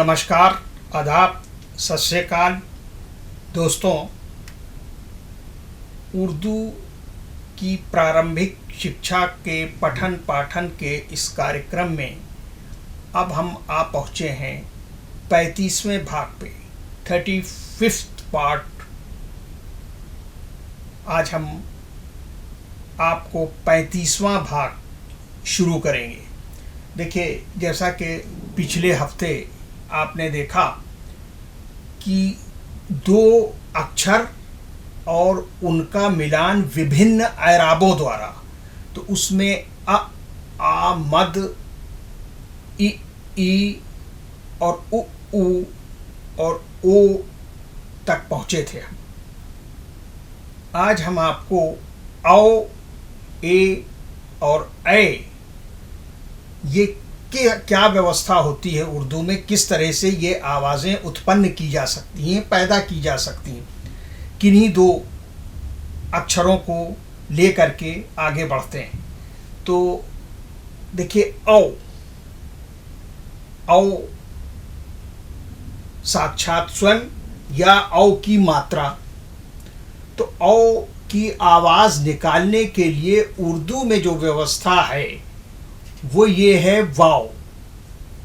नमस्कार, आदाब, सत श्री अकाल। दोस्तों, उर्दू की प्रारंभिक शिक्षा के पठन पाठन के इस कार्यक्रम में अब हम आ पहुँचे हैं 35वें भाग पे, 35th पार्ट। आज हम आपको 35वां भाग शुरू करेंगे। देखिए, जैसा कि पिछले हफ्ते आपने देखा कि दो अक्षर और उनका मिलान विभिन्न एराबों द्वारा, तो उसमें अ, आ, मद, ई और उ और ओ तक पहुँचे थे। आज हम आपको औ, ए और ए, ये क्या व्यवस्था होती है उर्दू में, किस तरह से ये आवाज़ें उत्पन्न की जा सकती हैं, पैदा की जा सकती हैं, किन्हीं दो अक्षरों को ले करके आगे बढ़ते हैं। तो देखिए, औ साक्षात स्वयं या औ की मात्रा। तो औ की आवाज़ निकालने के लिए उर्दू में जो व्यवस्था है वो ये है वाव।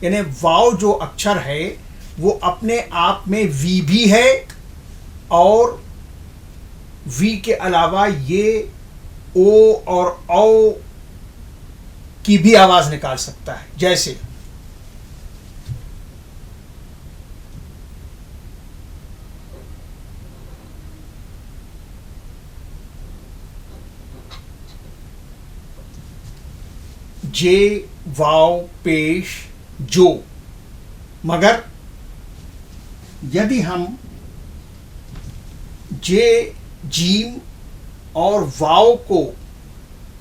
यानी वाव जो अक्षर है वो अपने आप में वी भी है और वी के अलावा ये ओ और औ की भी आवाज़ निकाल सकता है। जैसे जे, वाव, पेश, जो। मगर यदि हम जे, जीम और वाव को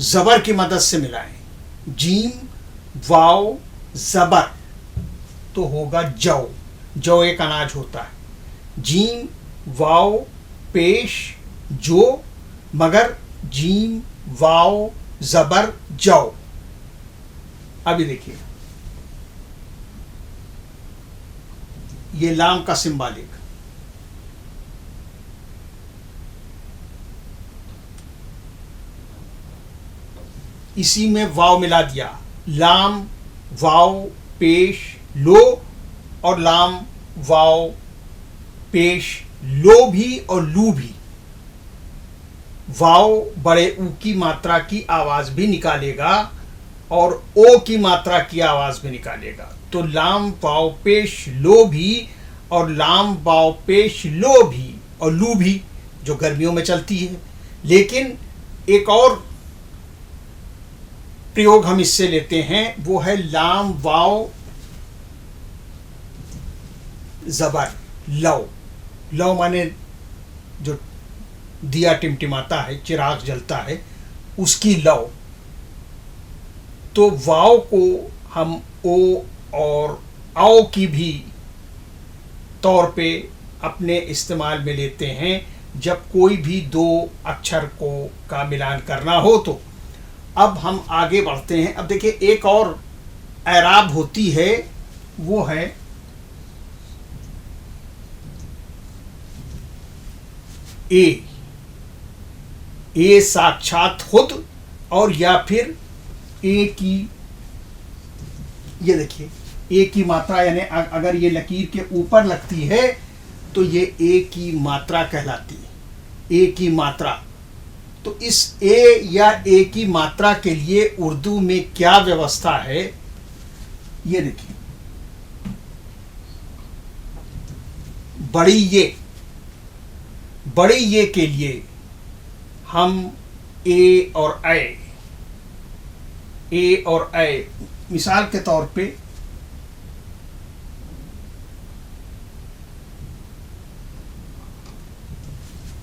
ज़बर की मदद से मिलाएं, जीम, वाव, ज़बर, तो होगा जौ। जौ एक अनाज होता है। जीम, वाव, पेश, जो, मगर जीम, वाव, ज़बर, जौ। अभी देखिए, ये लाम का सिंबॉलिक, इसी में वाव मिला दिया। लाम, वाव, पेश, लो, और लाम, वाव, पेश, लो भी और लू भी। वाव बड़े ऊ की मात्रा की आवाज़ भी निकालेगा और ओ की मात्रा की आवाज़ भी निकालेगा। तो लाम, वाव, पेश, लो भी, और लाम, वाव, पेश, लो भी, और लू भी, जो गर्मियों में चलती है। लेकिन एक और प्रयोग हम इससे लेते हैं, वो है लाम, वाव, ज़बर, लौ। लौ माने जो दिया टिमटिमाता है, चिराग जलता है, उसकी लौ। तो वाव को हम ओ और औ की भी तौर पे अपने इस्तेमाल में लेते हैं जब कोई भी दो अक्षर को का मिलान करना हो। तो अब हम आगे बढ़ते हैं। अब देखिए, एक और एराब होती है, वो है ए। ए साक्षात खुद, और या फिर ए की, ये देखिए, ए की मात्रा, यानी अगर ये लकीर के ऊपर लगती है तो ये ए की मात्रा कहलाती है। ए की मात्रा। तो इस ए या ए की मात्रा के लिए उर्दू में क्या व्यवस्था है, ये देखिए। बड़ी ये के लिए हम ए और ए, मिसाल के तौर पे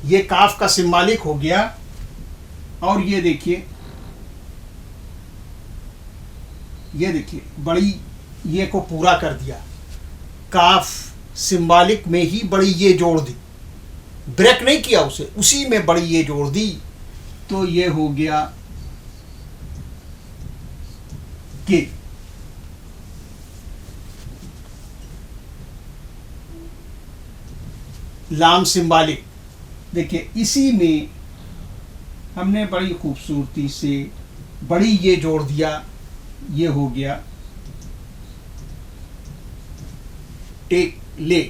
ये काफ का सिंबॉलिक हो गया, और ये देखिए बड़ी ये को पूरा कर दिया। काफ सिंबॉलिक में ही बड़ी ये जोड़ दी, ब्रेक नहीं किया उसे, उसी में बड़ी ये जोड़ दी। तो ये हो गया के। लाम सिंबॉलिक। देखिए इसी में हमने बड़ी खूबसूरती से बड़ी ये जोड़ दिया, ये हो गया टेक ले।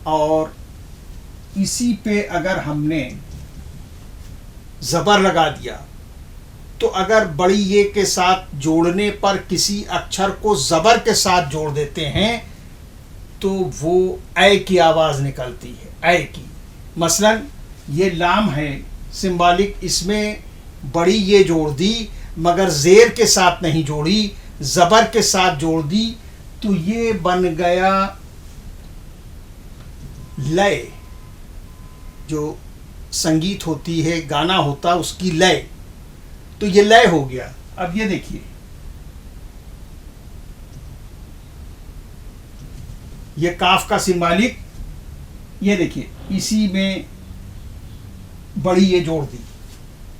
और इसी पे अगर हमने ज़बर लगा दिया तो अगर बड़ी ये के साथ जोड़ने पर किसी अक्षर को ज़बर के साथ जोड़ देते हैं तो वो ऐ की आवाज़ निकलती है, ऐ की। मसलन ये लाम है सिंबॉलिक, इसमें बड़ी ये जोड़ दी मगर ज़ेर के साथ नहीं जोड़ी, ज़बर के साथ जोड़ दी, तो ये बन गया लय। जो संगीत होती है, गाना होता, उसकी लय, तो ये लय हो गया। अब ये देखिए, ये काफ का सिंबॉलिक, ये देखिए इसी में बड़ी ये जोड़ दी,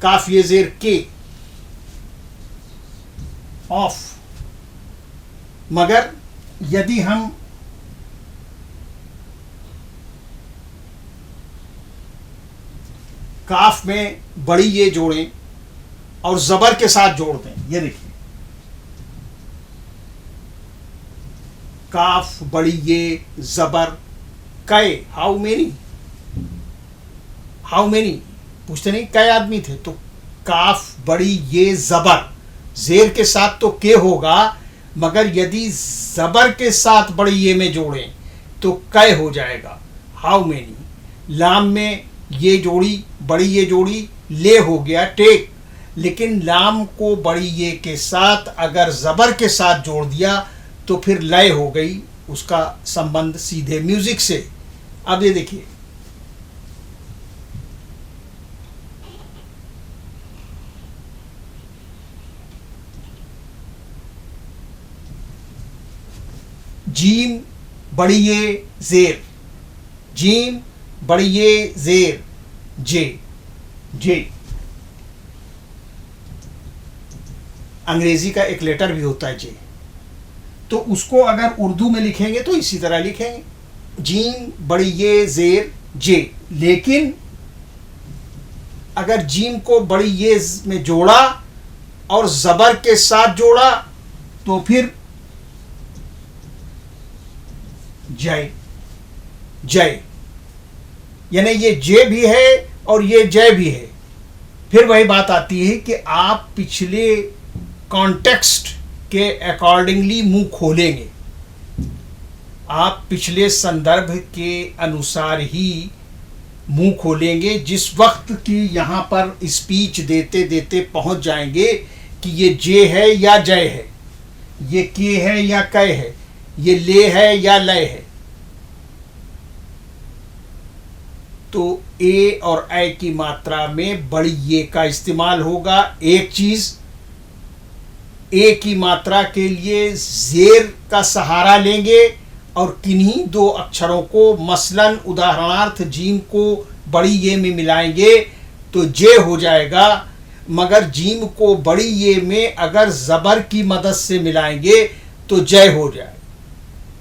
काफ ये ज़ेर के, ऑफ। मगर यदि हम काफ में बड़ी ये जोड़ें और ज़बर के साथ जोड़ दें, ये देखिए काफ बड़ी ये ज़बर कै, हाउ मेनी, हाउ मेनी पूछते नहीं कै आदमी थे, तो काफ बड़ी ये ज़बर, ज़ेर के साथ तो के होगा मगर यदि ज़बर के साथ बड़ी ये में जोड़ें तो कै हो जाएगा, हाउ मेनी। लाम में ये जोड़ी, बड़ी ये जोड़ी, ले हो गया टेक। लेकिन लाम को बड़ी ये के साथ अगर ज़बर के साथ जोड़ दिया तो फिर लय हो गई, उसका संबंध सीधे म्यूजिक से। अब ये देखिए जीम बड़ी ये ज़ेर, जीम बड़ी ये ज़ेर जे, जे। अंग्रेजी का एक लेटर भी होता है जे, तो उसको अगर उर्दू में लिखेंगे तो इसी तरह लिखेंगे, जीम बड़ी ये ज़ेर जे। लेकिन अगर जीम को बड़ी ये में जोड़ा और ज़बर के साथ जोड़ा तो फिर जय, जय, यानी ये जे भी है और ये जय भी है। फिर वही बात आती है कि आप पिछले कॉन्टेक्स्ट के अकॉर्डिंगली मुंह खोलेंगे, आप पिछले संदर्भ के अनुसार ही मुंह खोलेंगे। जिस वक्त की यहाँ पर स्पीच देते देते पहुँच जाएंगे कि ये जे है या जय है, ये के है या कै है, ये ले है या लय है, तो ए और ऐ की मात्रा में बड़ी ये का इस्तेमाल होगा। एक चीज, ए की मात्रा के लिए ज़ेर का सहारा लेंगे और किन्हीं दो अक्षरों को, मसलन उदाहरणार्थ जीम को बड़ी ये में मिलाएंगे तो जे हो जाएगा, मगर जीम को बड़ी ये में अगर ज़बर की मदद से मिलाएंगे तो जय हो जाए।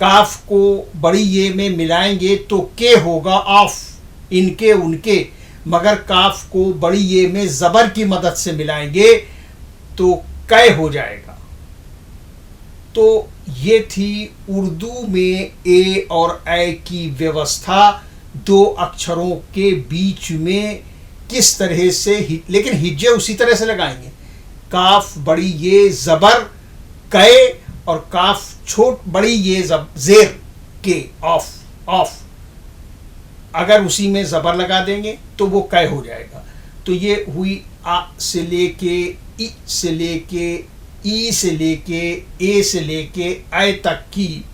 काफ को बड़ी ये में मिलाएंगे तो के होगा ऑफ, इनके उनके, मगर काफ को बड़ी ये में ज़बर की मदद से मिलाएंगे तो कै हो जाएगा। तो ये थी उर्दू में ए और ऐ की व्यवस्था, दो अक्षरों के बीच में किस तरह से, लेकिन हिज्जे उसी तरह से लगाएंगे, काफ बड़ी ये ज़बर कै और काफ छोट बड़ी ये ज़ेर के, ऑफ, ऑफ। अगर उसी में ज़बर लगा देंगे तो वो कै हो जाएगा। तो ये हुई आ से लेके, इ से लेके, ई से लेके, ए से लेके ऐ तक की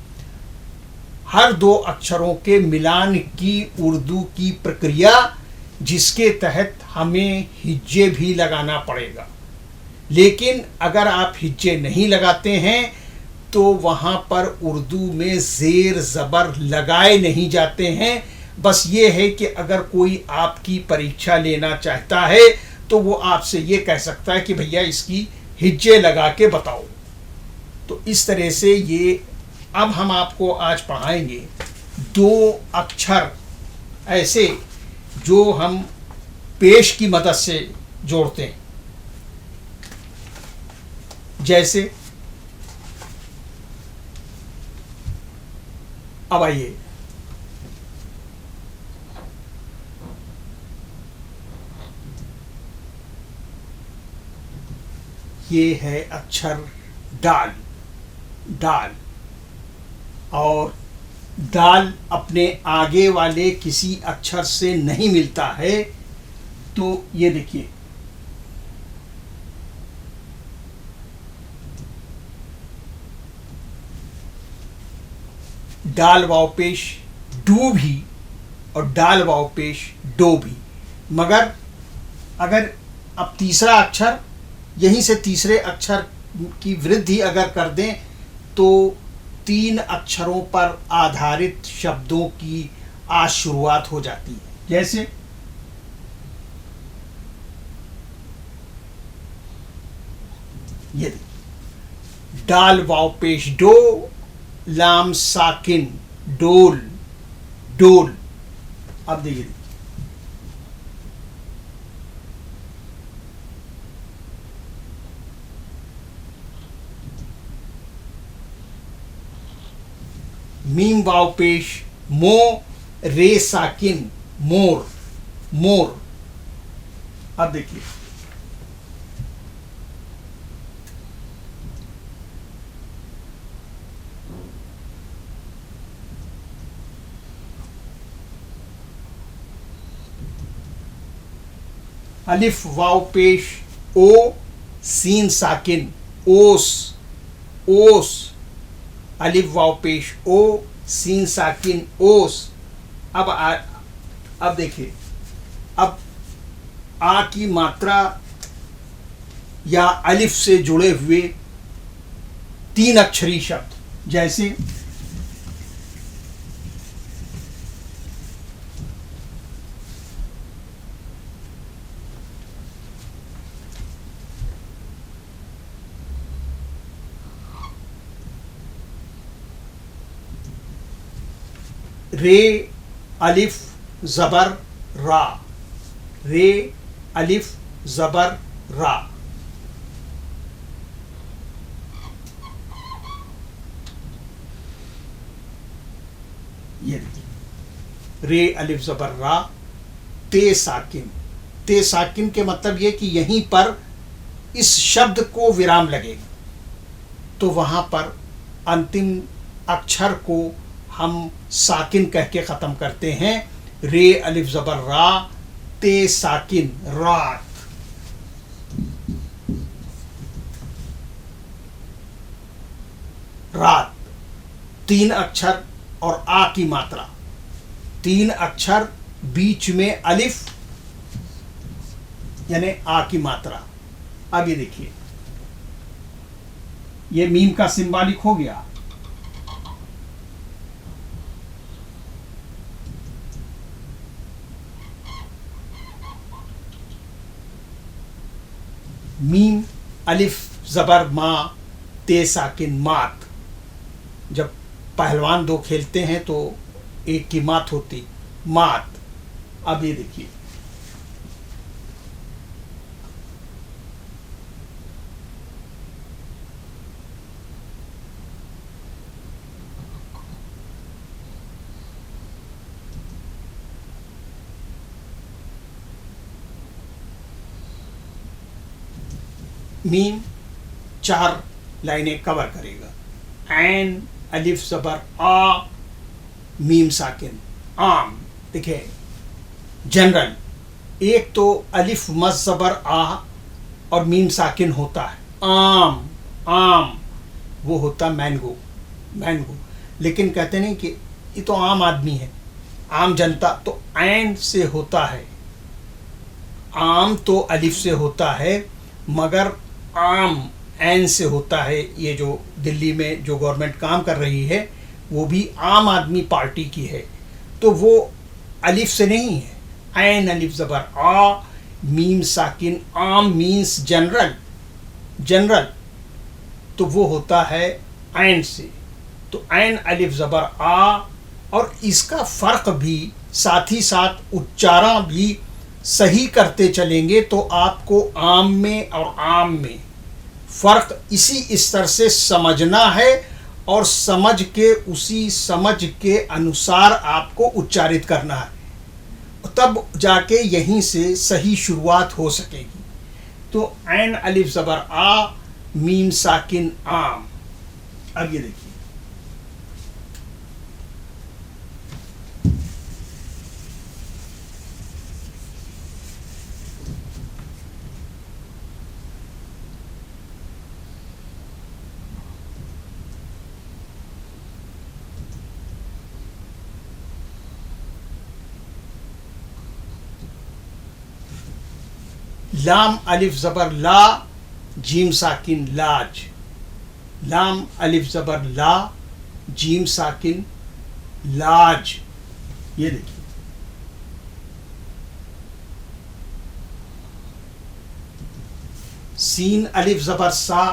हर दो अक्षरों के मिलान की उर्दू की प्रक्रिया, जिसके तहत हमें हिज्जे भी लगाना पड़ेगा। लेकिन अगर आप हिज्जे नहीं लगाते हैं तो वहाँ पर उर्दू में ज़ेर ज़बर लगाए नहीं जाते हैं। बस ये है कि अगर कोई आपकी परीक्षा लेना चाहता है तो वो आपसे ये कह सकता है कि भैया इसकी हिज्जे लगा के बताओ। तो इस तरह से ये अब हम आपको आज पढ़ाएंगे दो अक्षर ऐसे जो हम पेश की मदद से जोड़ते हैं। जैसे अब आइए ये है अक्षर डाल। डाल और दाल अपने आगे वाले किसी अक्षर से नहीं मिलता है, तो ये देखिए डाल वाव पेश डू भी और डाल वाव पेश डो भी, मगर अगर अब तीसरा अक्षर यहीं से तीसरे अक्षर की वृद्धि अगर कर दें तो 3 अक्षरों पर आधारित शब्दों की आज शुरुआत हो जाती है। जैसे ये डाल वाव पेश डो, लाम साकिन डोल। डोल। अब देखिए मीम वाव पेश मो, रे साकिन मोर। मोर। अब देखिए अलिफ वाव पेश ओ, सीन साकिन ओस। ओस। अलिफ वाव पेश ओ, सीन साकिन ओस। अब देखिए अब आ की मात्रा या अलिफ से जुड़े हुए 3 अक्षरी शब्द, जैसे रे अलिफ जबर रा। रे अलिफ जबर रा। ये देखिए रे अलिफ जबर रा। ते साकिन। ते साकिन के मतलब ये कि यहीं पर इस शब्द को विराम लगेगा, तो वहां पर अंतिम अक्षर को हम साकिन कह के ख़त्म करते हैं। रे अलिफ ज़बर रा, ते साकिन रात। रात। 3 अक्षर और आ की मात्रा। 3 अक्षर बीच में अलिफ यानी आ की मात्रा। अब ये देखिए ये मीम का सिंबॉलिक हो गया। मीम अलिफ ज़बर मा, ते साकिन मात। जब पहलवान 2 खेलते हैं तो एक की मात होती, मात। अब ये देखिए मीम 4 लाइनें कवर करेगा। ऐन अलिफ ज़बर आ, मीम साकिन आम। देखिए जनरल एक तो अलिफ मस ज़बर आ और मीम साकिन होता है। आम। आम वो होता मैंगो। मैंगो। लेकिन कहते नहीं कि ये तो आम आदमी है, आम जनता, तो ऐन से होता है। आम तो अलिफ से होता है, मगर आम ऐन से होता है। ये जो दिल्ली में जो गवर्नमेंट काम कर रही है वो भी आम आदमी पार्टी की है, तो वो अलिफ से नहीं है। ऐन अलिफ ज़बर आ, मीम साकिन आम मीन्स जनरल। जनरल तो वो होता है ऐन से। तो ऐन अलिफ ज़बर आ, और इसका फ़र्क भी साथ ही साथ उच्चारण भी सही करते चलेंगे तो आपको आम में और आम में फ़र्क इसी स्तर से समझना है और समझ के उसी समझ के अनुसार आपको उच्चारित करना है, तब जाके यहीं से सही शुरुआत हो सकेगी। तो ऐन अलिफ ज़बर आ, मीम साकिन आम। अब ये देखिए, लाम अलिफ ज़बर ला, जीम साकिन लाज। लाम अलिफ ज़बर ला, जीम साकिन लाज। ये देखिए, सीन अलिफ ज़बर सा,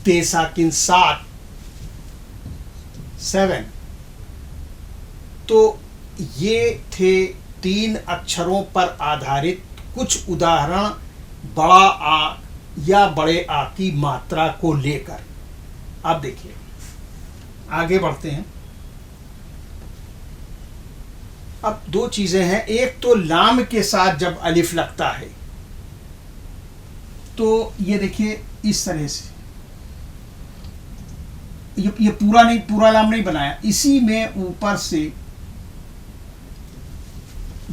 ते साकिन सात, 7। तो ये थे 3 अक्षरों पर आधारित कुछ उदाहरण बड़ा आ या बड़े आ की मात्रा को लेकर। अब देखिए, आगे बढ़ते हैं। अब 2 चीज़ें हैं। एक तो लाम के साथ जब अलिफ लगता है तो ये देखिए इस तरह से, ये पूरा लाम नहीं बनाया, इसी में ऊपर से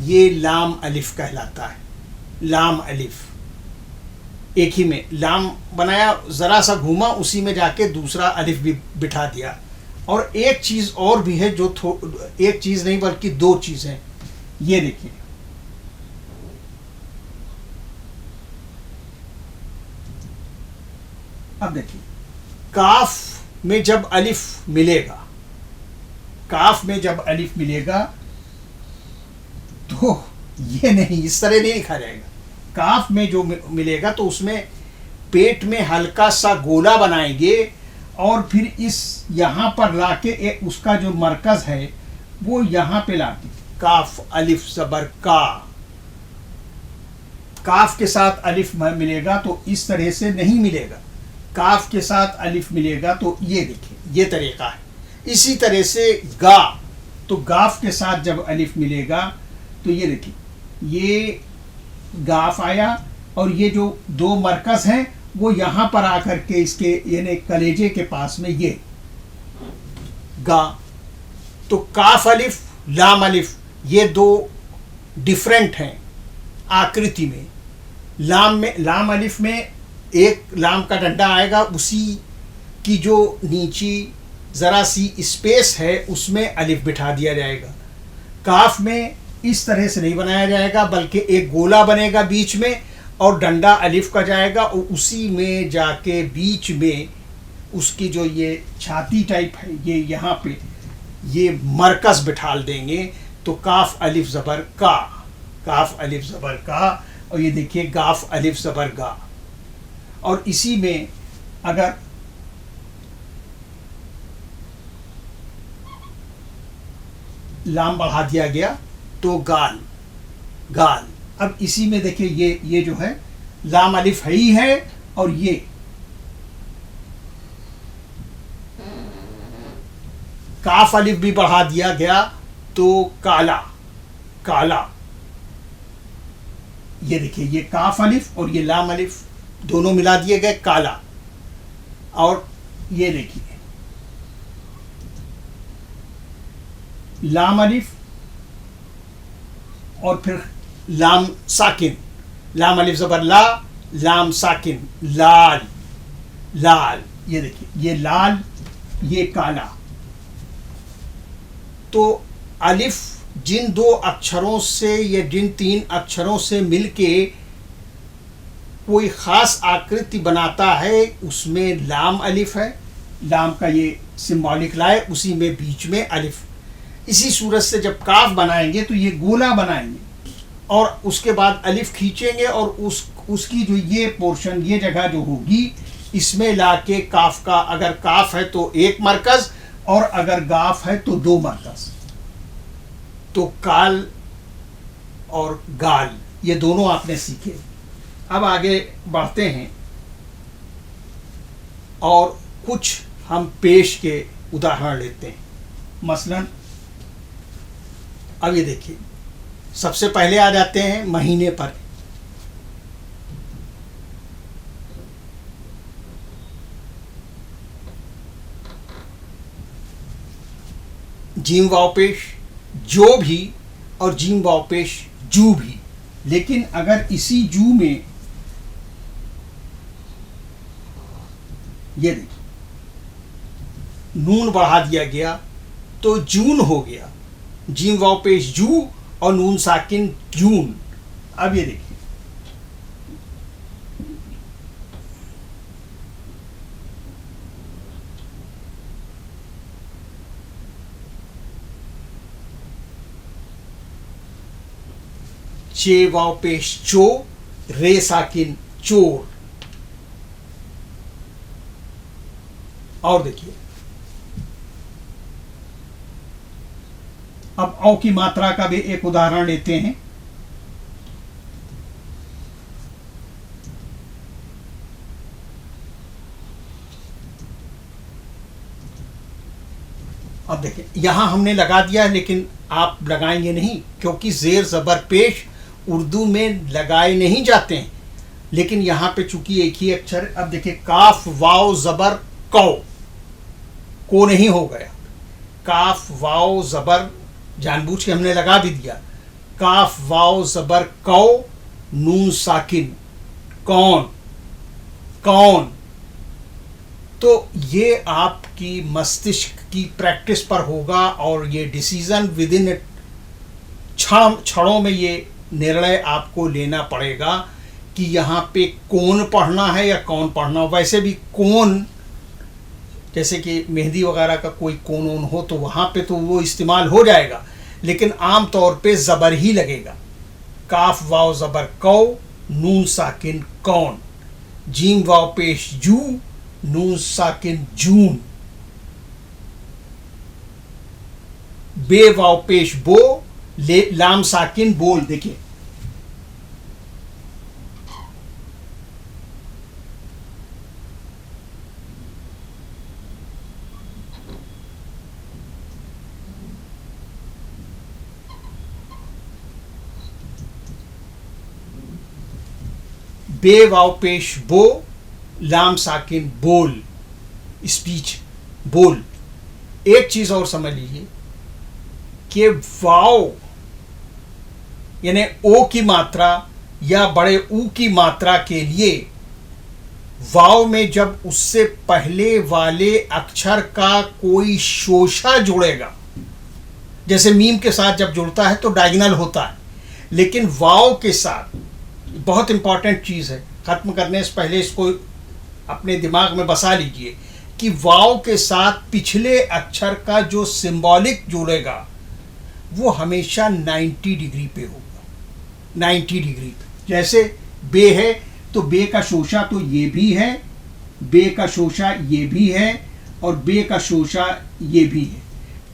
ये लाम अलिफ कहलाता है। लाम अलिफ एक ही में लाम बनाया, ज़रा सा घूमा, उसी में जाके दूसरा अलिफ भी बिठा दिया। और एक चीज़ और भी है जो एक चीज़ नहीं बल्कि 2 चीज़ें। ये देखिए, अब देखिए, काफ में जब अलिफ मिलेगा, काफ में जब अलिफ मिलेगा तो ये नहीं, इस तरह नहीं लिखा जाएगा। काफ में जो मिलेगा तो उसमें पेट में हल्का सा गोला बनाएंगे और फिर इस यहाँ पर लाके उसका जो मरकज है वो यहाँ पे लाके काफ अलिफ ज़बर का, काफ के साथ अलिफ मिलेगा तो इस तरह से नहीं मिलेगा। काफ के साथ अलिफ मिलेगा तो ये देखिए, ये तरीका है। इसी तरह से गा, तो गाफ के साथ जब अलिफ मिलेगा तो ये देखिए, ये गाफ आया और ये जो 2 मरकज हैं वो यहाँ पर आकर के इसके यानी कलेजे के पास में ये गा। तो काफ अलिफ, लाम अलिफ, ये 2 डिफरेंट हैं आकृति में। लाम अलिफ में एक लाम का डंडा आएगा, उसी की जो नीची ज़रा सी स्पेस है उसमें अलिफ बिठा दिया जाएगा। काफ में इस तरह से नहीं बनाया जाएगा बल्कि एक गोला बनेगा बीच में और डंडा अलिफ का जाएगा और उसी में जाके बीच में उसकी जो ये छाती टाइप है, ये यहाँ पे ये मरकज़ बिठाल देंगे। तो काफ अलिफ ज़बर का, काफ अलिफ ज़बर का, और ये देखिए गाफ अलिफ ज़बर गा। और इसी में अगर लाम बढ़ा दिया गया तो गाल, गाल। अब इसी में देखिए ये जो है लाम अलिफ है ही है, और ये काफ अलिफ भी बढ़ा दिया गया तो काला, काला। ये देखिए, ये काफ अलिफ और ये लाम अलिफ दोनों मिला दिए गए, काला। और ये देखिए लाम अलिफ और फिर लाम साकिन, लाम अलिफ ज़बर ला, लाम साकिन लाल, लाल। ये देखिए, ये लाल, ये काला। तो अलिफ जिन 2 अक्षरों से या जिन 3 अक्षरों से मिलके कोई ख़ास आकृति बनाता है उसमें लाम अलिफ है। लाम का ये सिंबॉलिक लाए, उसी में बीच में अलिफ। इसी सूरत से जब काफ बनाएंगे तो ये गोला बनाएंगे और उसके बाद अलिफ खींचेंगे और उसकी जो ये पोर्शन, ये जगह जो होगी इसमें लाके काफ का, अगर काफ है तो एक मरकज और अगर गाफ है तो दो मरकज। तो काल और गाल ये दोनों आपने सीखे। अब आगे बढ़ते हैं और कुछ हम पेश के उदाहरण लेते हैं। मसलन अब ये देखिए, सबसे पहले आ जाते हैं महीने पर। जीम वाव पेश जो भी और जीम वाव पेश जू भी। लेकिन अगर इसी जू में ये देखिए नून बढ़ा दिया गया तो जून हो गया। जीम वाव पेश जू और नून साकिन जून। अब ये देखिए चे वाव पेश चो, रे साकिन चोर। और देखिए अब औ की मात्रा का भी एक उदाहरण लेते हैं। अब देखिए यहां हमने लगा दिया है, लेकिन आप लगाएंगे नहीं क्योंकि जेर जबर पेश उर्दू में लगाए नहीं जाते हैं। लेकिन यहां पे चूंकि एक ही अक्षर। अब देखिए काफ वाव जबर कौ, को नहीं हो गया। काफ वाव जबर जानबूझ के हमने लगा भी दिया। काफ वाव जबर कौ, नून साकिन कौन, कौन। तो ये आपकी मस्तिष्क की प्रैक्टिस पर होगा और ये डिसीजन विद इन क्षणों में ये निर्णय आपको लेना पड़ेगा कि यहाँ पे कौन पढ़ना है या कौन पढ़ना हो। वैसे भी कौन, जैसे कि मेहंदी वगैरह का कोई कौन ओन हो तो वहाँ पे तो वो इस्तेमाल हो जाएगा, लेकिन आम तौर पे ज़बर ही लगेगा। काफ वाव ज़बर कौ, नून साकिन कौन। जीम वाव पेश जू, नून साकिन जून। बे वाव पेश बो, लाम साकिन बोल। देखिए बे वाव पेश बो, लाम साकिन बोल। स्पीच बोल। एक चीज और समझ लीजिए कि वाव यानी ओ की मात्रा या बड़े ऊ की मात्रा के लिए वाव में जब उससे पहले वाले अक्षर का कोई शोषा जुड़ेगा, जैसे मीम के साथ जब जुड़ता है तो डायगोनल होता है, लेकिन वाव के साथ बहुत इंपॉर्टेंट चीज़ है, ख़त्म करने से पहले इसको अपने दिमाग में बसा लीजिए कि वाव के साथ पिछले अक्षर का जो सिंबॉलिक जुड़ेगा वो हमेशा 90 डिग्री पे होगा। 90 डिग्री पे। जैसे बे है तो बे का शोषा तो ये भी है, बे का शोषा ये भी है और बे का शोषा ये भी है।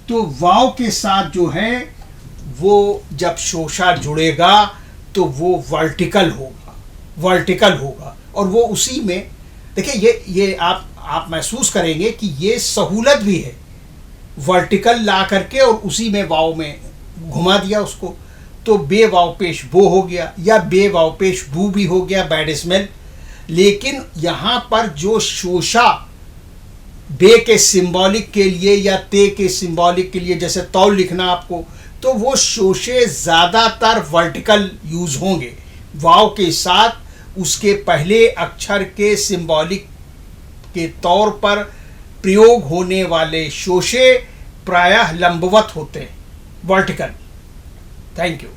तो वाव के साथ जो है वो जब शोषा जुड़ेगा तो वो वर्टिकल होगा, वर्टिकल होगा। और वो उसी में देखिए ये आप महसूस करेंगे कि ये सहूलत भी है, वर्टिकल ला करके और उसी में वाव में घुमा दिया उसको। तो बे वाव पेश बो हो गया या बे वाव पेश बू भी हो गया, बैड स्मेल। लेकिन यहाँ पर जो शोषा बे के सिंबॉलिक के लिए या ते के सिंबॉलिक के लिए, जैसे तौल लिखना आपको, तो वो शोषे ज़्यादातर वर्टिकल यूज होंगे। वाव के साथ उसके पहले अक्षर के सिंबॉलिक के तौर पर प्रयोग होने वाले शोषे प्रायः लंबवत होते हैं, वर्टिकल। Thank you.